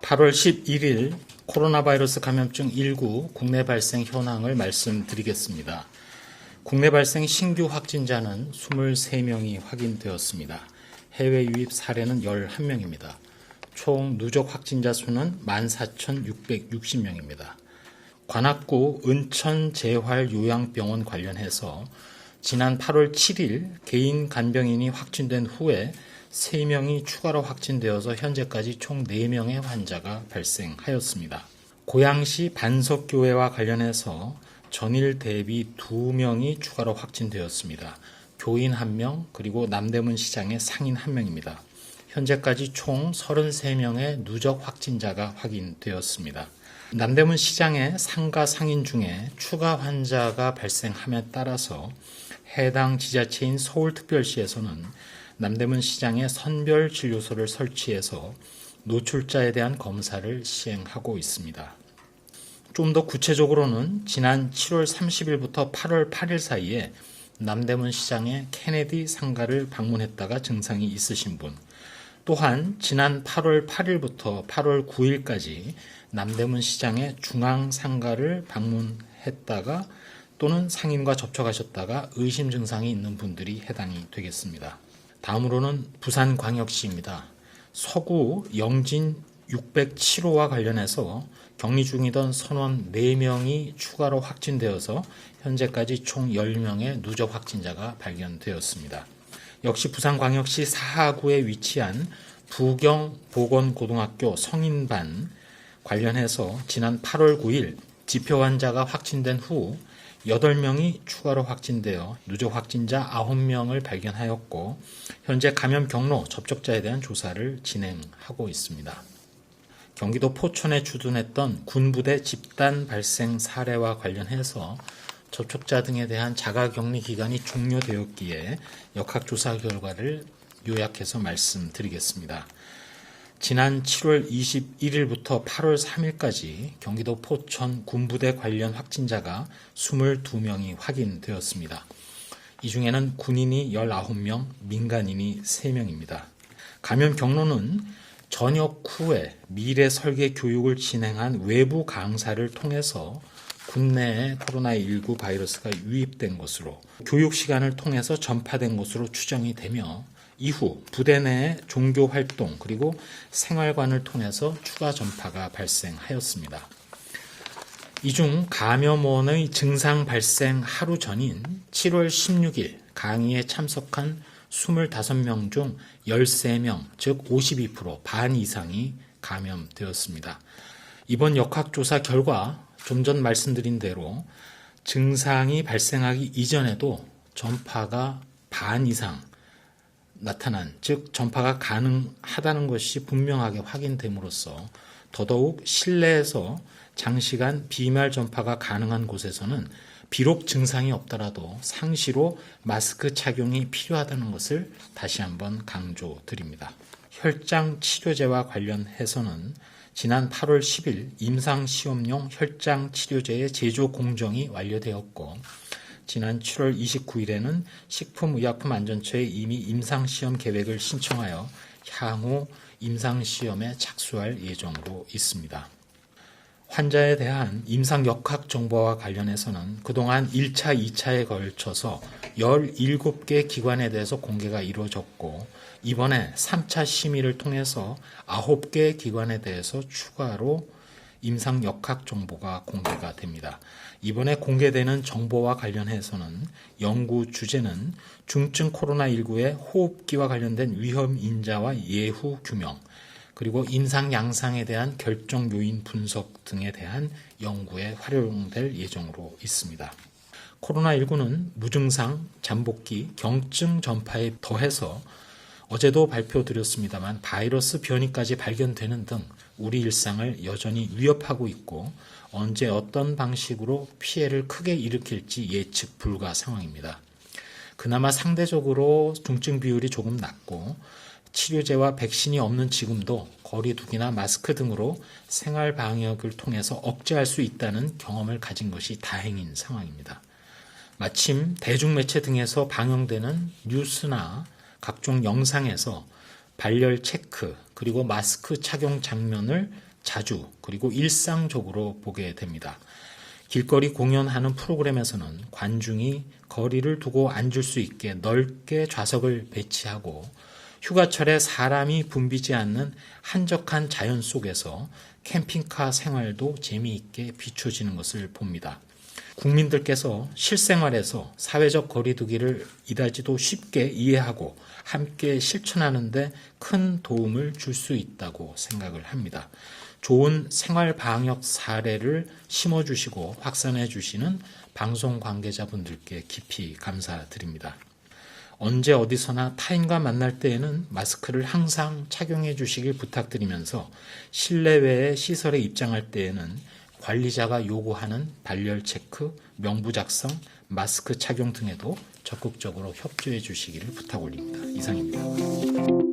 8월 11일 코로나 바이러스 감염증 19 국내 발생 현황을 말씀드리겠습니다. 국내 발생 신규 확진자는 23명이 확인되었습니다. 해외 유입 사례는 11명입니다. 총 누적 확진자 수는 14,660명입니다. 관악구 은천재활요양병원 관련해서 지난 8월 7일 개인 간병인이 확진된 후에 3명이 추가로 확진되어서 현재까지 총 4명의 환자가 발생하였습니다. 고양시 반석교회와 관련해서 전일 대비 2명이 추가로 확진되었습니다. 교인 1명 그리고 남대문 시장의 상인 1명입니다. 현재까지 총 33명의 누적 확진자가 확인되었습니다. 남대문 시장의 상가 상인 중에 추가 환자가 발생함에 따라서 해당 지자체인 서울특별시에서는 남대문 시장에 선별진료소를 설치해서 노출자에 대한 검사를 시행하고 있습니다. 좀 더 구체적으로는 지난 7월 30일부터 8월 8일 사이에 남대문 시장의 케네디 상가를 방문했다가 증상이 있으신 분, 또한 지난 8월 8일부터 8월 9일까지 남대문 시장의 중앙 상가를 방문했다가 또는 상인과 접촉하셨다가 의심 증상이 있는 분들이 해당이 되겠습니다. 다음으로는 부산광역시입니다. 서구 영진 607호와 관련해서 격리 중이던 선원 4명이 추가로 확진되어서 현재까지 총 10명의 누적 확진자가 발견되었습니다. 역시 부산광역시 사하구에 위치한 부경보건고등학교 성인반 관련해서 지난 8월 9일 지표 환자가 확진된 후 8명이 추가로 확진되어 누적 확진자 9명을 발견하였고 현재 감염 경로 접촉자에 대한 조사를 진행하고 있습니다. 경기도 포천에 주둔했던 군부대 집단 발생 사례와 관련해서 접촉자 등에 대한 자가격리 기간이 종료되었기에 역학조사 결과를 요약해서 말씀드리겠습니다. 지난 7월 21일부터 8월 3일까지 경기도 포천 군부대 관련 확진자가 22명이 확인되었습니다. 이 중에는 군인이 19명, 민간인이 3명입니다. 감염 경로는 전역 후에 미래 설계 교육을 진행한 외부 강사를 통해서 국내에 코로나19 바이러스가 유입된 것으로 교육 시간을 통해서 전파된 것으로 추정이 되며 이후 부대 내의 종교 활동 그리고 생활관을 통해서 추가 전파가 발생하였습니다. 이 중 감염원의 증상 발생 하루 전인 7월 16일 강의에 참석한 25명 중 13명, 즉 52%, 반 이상이 감염되었습니다. 이번 역학조사 결과 좀 전 말씀드린 대로 증상이 발생하기 이전에도 전파가 반 이상 나타난, 즉 전파가 가능하다는 것이 분명하게 확인됨으로써 더더욱 실내에서 장시간 비말 전파가 가능한 곳에서는 비록 증상이 없더라도 상시로 마스크 착용이 필요하다는 것을 다시 한번 강조드립니다. 혈장 치료제와 관련해서는 지난 8월 10일 임상시험용 혈장 치료제의 제조 공정이 완료되었고 지난 7월 29일에는 식품의약품안전처에 이미 임상시험 계획을 신청하여 향후 임상시험에 착수할 예정으로 있습니다. 환자에 대한 임상 역학 정보와 관련해서는 그동안 1차, 2차에 걸쳐서 17개 기관에 대해서 공개가 이루어졌고 이번에 3차 심의를 통해서 9개 기관에 대해서 추가로 임상 역학 정보가 공개가 됩니다. 이번에 공개되는 정보와 관련해서는 연구 주제는 중증 코로나19의 호흡기와 관련된 위험 인자와 예후 규명, 그리고 임상 양상에 대한 결정 요인 분석 등에 대한 연구에 활용될 예정으로 있습니다. 코로나19는 무증상, 잠복기, 경증 전파에 더해서 어제도 발표드렸습니다만 바이러스 변이까지 발견되는 등 우리 일상을 여전히 위협하고 있고 언제 어떤 방식으로 피해를 크게 일으킬지 예측 불가 상황입니다. 그나마 상대적으로 중증 비율이 조금 낮고 치료제와 백신이 없는 지금도 거리 두기나 마스크 등으로 생활 방역을 통해서 억제할 수 있다는 경험을 가진 것이 다행인 상황입니다. 마침 대중매체 등에서 방영되는 뉴스나 각종 영상에서 발열 체크, 그리고 마스크 착용 장면을 자주 그리고 일상적으로 보게 됩니다. 길거리 공연하는 프로그램에서는 관중이 거리를 두고 앉을 수 있게 넓게 좌석을 배치하고 휴가철에 사람이 붐비지 않는 한적한 자연 속에서 캠핑카 생활도 재미있게 비춰지는 것을 봅니다. 국민들께서 실생활에서 사회적 거리두기를 이다지도 쉽게 이해하고 함께 실천하는 데 큰 도움을 줄 수 있다고 생각을 합니다. 좋은 생활 방역 사례를 심어주시고 확산해 주시는 방송 관계자분들께 깊이 감사드립니다. 언제 어디서나 타인과 만날 때에는 마스크를 항상 착용해 주시길 부탁드리면서 실내외의 시설에 입장할 때에는 관리자가 요구하는 발열 체크, 명부 작성, 마스크 착용 등에도 적극적으로 협조해 주시기를 부탁 올립니다. 이상입니다.